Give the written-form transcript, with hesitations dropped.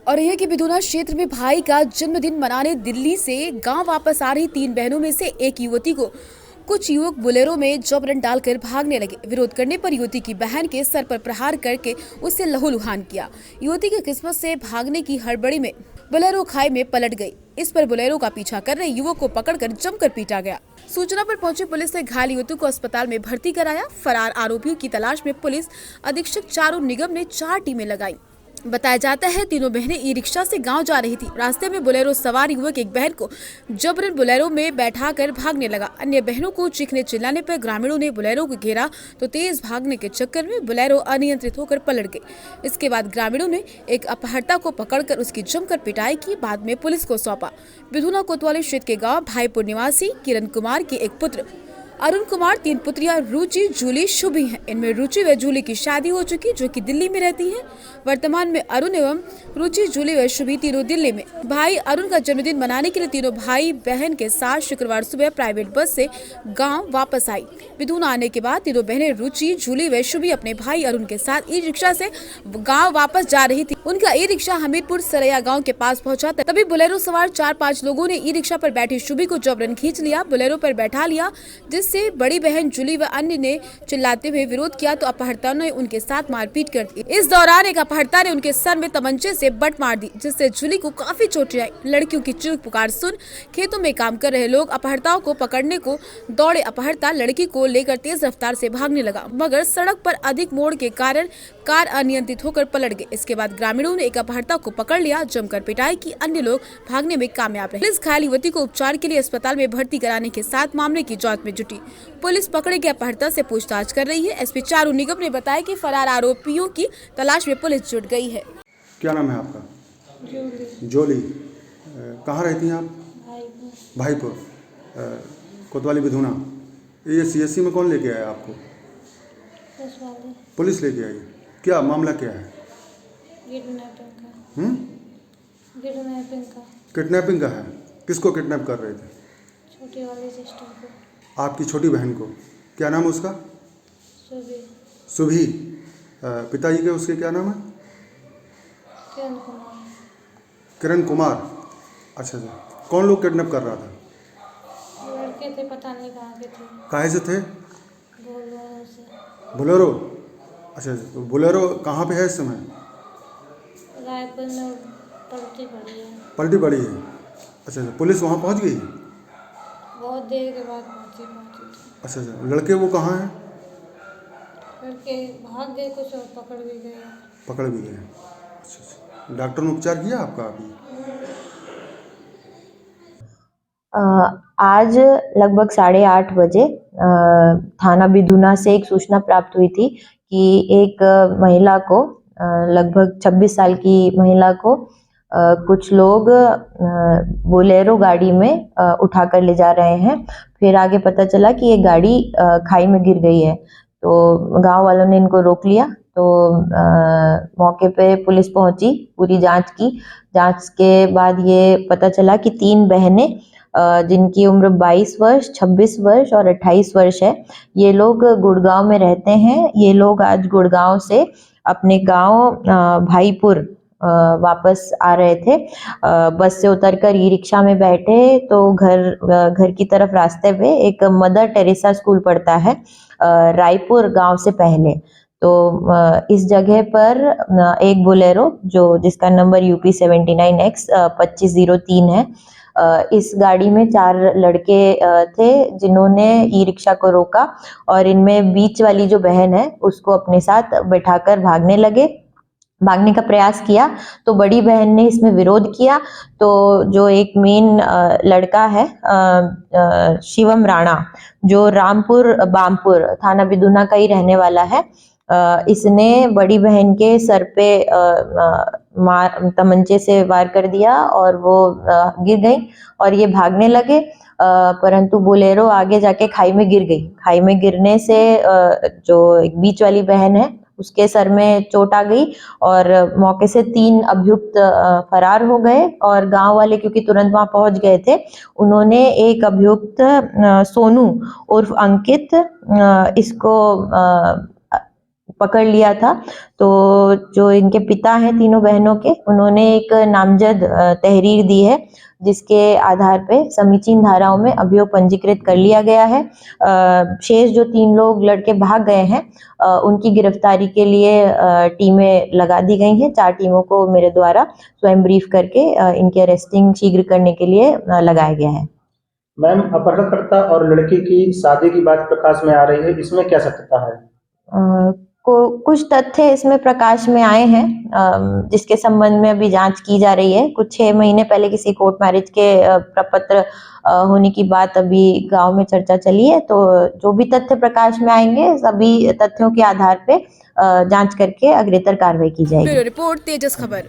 और यह कि बिधुना क्षेत्र में भाई का जन्मदिन मनाने दिल्ली से गांव वापस आ रही 3 बहनों में से एक युवती को कुछ युवक बोलेरो में जबरन डालकर भागने लगे। विरोध करने पर युवती की बहन के सर पर प्रहार करके उससे लहूलुहान किया। युवती की किस्मत से भागने की हड़बड़ी में बोलेरो खाई में पलट गई। इस पर बोलेरो का पीछा कर रहे युवक को पकड़कर जमकर पीटा गया। सूचना पर पहुंची पुलिस ने घायल युवती को अस्पताल में भर्ती कराया। फरार आरोपियों की तलाश में पुलिस अधीक्षक चारू निगम ने 4 टीमें लगाई। बताया जाता है तीनों बहनें ई रिक्शा से गांव जा रही थी। रास्ते में बोलेरो सवार युवक एक बहन को जबरन बोलेरो में बैठाकर भागने लगा। अन्य बहनों को चीखने चिल्लाने पर ग्रामीणों ने बोलेरो को घेरा तो तेज भागने के चक्कर में बोलेरो अनियंत्रित होकर पलट गई। इसके बाद ग्रामीणों ने एक अपहर्ता को पकड़कर उसकी जमकर पिटाई की। बाद में पुलिस को सौंपा। बिधुना कोतवाली क्षेत्र के गाँव भाईपुर निवासी किरण कुमार के एक पुत्र अरुण कुमार, 3 पुत्रियां रुचि, जूली, शुभी हैं। इनमें रुचि व जूली की शादी हो चुकी, जो कि दिल्ली में रहती हैं। वर्तमान में अरुण एवं रुचि, जूली व शुभी तीनों दिल्ली में। भाई अरुण का जन्मदिन मनाने के लिए तीनों भाई बहन के साथ शुक्रवार सुबह प्राइवेट बस से गांव वापस आई। बिधुना आने के बाद तीनों बहनें रुचि, जूली व शुभी अपने भाई अरुण के साथ ई रिक्शा से गाँव वापस जा रही थी। उनका ई रिक्शा हमीरपुर सरैया गाँव के पास पहुँचा, तभी बोलेरो सवार 4-5 लोगों ने ई रिक्शा पर बैठी शुभी को जबरन खींच लिया, बोलेरो पर बैठा लिया, जिससे बड़ी बहन जूली व अन्य ने चिल्लाते हुए विरोध किया तो अपहर्ता ने उनके साथ मारपीट कर दी। इस दौरान एक अपहर्ता ने उनके सर में तमंचे से बट मार दी, जिससे जूली को काफी चोटें आई। लड़कियों की चीख पुकार सुन खेतों में काम कर रहे लोग अपहर्ताओं को पकड़ने को दौड़े। अपहर्ता लड़की को लेकर तेज रफ्तार से भागने लगा, मगर सड़क पर अधिक मोड़ के कारण कार अनियंत्रित होकर पलट गई। इसके बाद ग्रामीणों ने एक अपहर्ता को पकड़ लिया, जमकर पिटाई की। अन्य लोग भागने में कामयाब रहे। पुलिस घायल युवती को उपचार के लिए अस्पताल में भर्ती कराने के साथ मामले की जांच में जुटी। पुलिस पकड़े गए अपहर्ता से पूछताछ कर रही है। एसपी चारू निगम ने बताया कि फरार आरोपियों की तलाश में पुलिस जुट गई है। क्या नाम है आपका? जोली। जोली। कहाँ रहती हैं आप? भाईपुर, कोतवाली बिधुना। ये सीएससी में कौन लेके आया आपको? पुलिस लेके आई। क्या मामला क्या है? किडनैपिंग का है। किसको किडनैप कर रहे थे? छोटी वाली सिस्टर को। आपकी छोटी बहन को। क्या नाम है उसका? शुभी। शुभी। पिताजी के उसके क्या नाम है? किरण कुमार। किरण कुमार। अच्छा अच्छा। कौन लोग किडनैप कर रहा था? लड़के थे, पता नहीं कहाँ के थे। काहे से थे? बोलेरो से। बोलेरो। अच्छा अच्छा। तो बोलेरो कहाँ पे है इस समय? रायपुर में पलटी पड़ी है। पलटी पड़ी है। अच्छा अच्छा। पुलिस वहाँ पहुँच गई? बहुत देर के बाद पहुँची थी। अच्छा अच्छा। लड़के वो कहाँ हैं? लड़के भाग गए कुछ और पकड़ भी गए। पकड़ भी गए। अच्छा अच्छा। डॉक्टर ने उपचार किया आपका अभी? आज लगभग 8:30 बजे थाना बिधुना से एक सूचना प्राप्त हुई थी कि एक महिला को, लगभग 26 साल की महिला को कुछ लोग बोलेरो गाड़ी में उठाकर ले जा रहे हैं। फिर आगे पता चला कि ये गाड़ी खाई में गिर गई है, तो गांव वालों ने इनको रोक लिया। तो मौके पे पुलिस पहुंची, पूरी जांच की। जांच के बाद ये पता चला कि 3 बहनें जिनकी उम्र 22 वर्ष, 26 वर्ष और 28 वर्ष है, ये लोग गुड़गांव में रहते हैं। ये लोग आज गुड़गांव से अपने गांव भाईपुर वापस आ रहे थे। बस से उतरकर ई रिक्शा में बैठे तो घर की तरफ रास्ते पे एक मदर टेरेसा स्कूल पड़ता है रायपुर गांव से पहले। तो इस जगह पर एक बोलेरो जिसका नंबर UP 79X 2503 है, इस गाड़ी में 4 लड़के थे जिन्होंने ई रिक्शा को रोका और इनमें बीच वाली जो बहन है उसको अपने साथ बैठाकर भागने का प्रयास किया। तो बड़ी बहन ने इसमें विरोध किया। तो जो एक मेन लड़का है शिवम राणा, जो रामपुर बामपुर थाना बिधुना का ही रहने वाला है, इसने बड़ी बहन के सर पे तमंचे से वार कर दिया और वो गिर गई और ये भागने लगे। परंतु बोलेरो आगे जाके खाई में गिर गई। खाई में गिरने से जो एक बीच वाली बहन है उसके सर में चोट आ गई और मौके से 3 अभियुक्त फरार हो गए। और गांव वाले क्योंकि तुरंत वहां पहुंच गए थे, उन्होंने एक अभियुक्त सोनू उर्फ अंकित इसको पकड़ लिया था। तो जो इनके पिता हैं तीनों बहनों के, उन्होंने एक नामजद तहरीर दी है, जिसके आधार पे समीचीन धाराओं में अभियोग पंजीकृत कर लिया गया है। शेष जो 3 लोग लड़के भाग गए हैं, उनकी गिरफ्तारी के लिए टीमें लगा दी गई हैं। 4 टीमों को मेरे द्वारा स्वयं ब्रीफ करके इनकी अरेस्टिंग शीघ्र करने के लिए लगाया गया है। मैम, अपहरणकर्ता और लड़की की शादी की बात प्रकाश में आ रही है, इसमें क्या सत्यता है? कुछ तथ्य इसमें प्रकाश में आए हैं, जिसके संबंध में अभी जांच की जा रही है। कुछ 6 महीने पहले किसी कोर्ट मैरिज के प्रपत्र होने की बात अभी गांव में चर्चा चली है। तो जो भी तथ्य प्रकाश में आएंगे, सभी तथ्यों के आधार पे जांच करके अग्रेतर कार्रवाई की जाएगी। ब्यूरो रिपोर्ट, तेजस खबर।